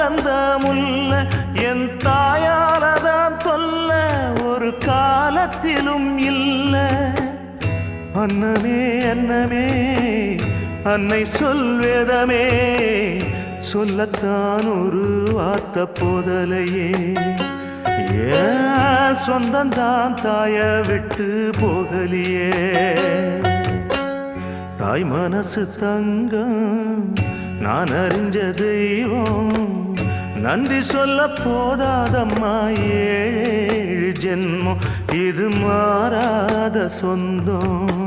மலர்ந்த முல்ல என் தாயாலதான் தொல்ல ஒரு காலத்திலும் இல்ல. அன்னமே அன்னமே அன்னை சொல்வேதமே சொல்லத்தான் ஒரு வார்த்தை போதலையே. ஏன் சொந்தந்தான் தாய விட்டு போகலியே. தாய் மனசு தங்கம் நான் அறிஞ்ச தெய்வம் நன்றி சொல்ல போதாதம்மா. ஏழு ஜென்மம் இது மாறாத சொந்தம்.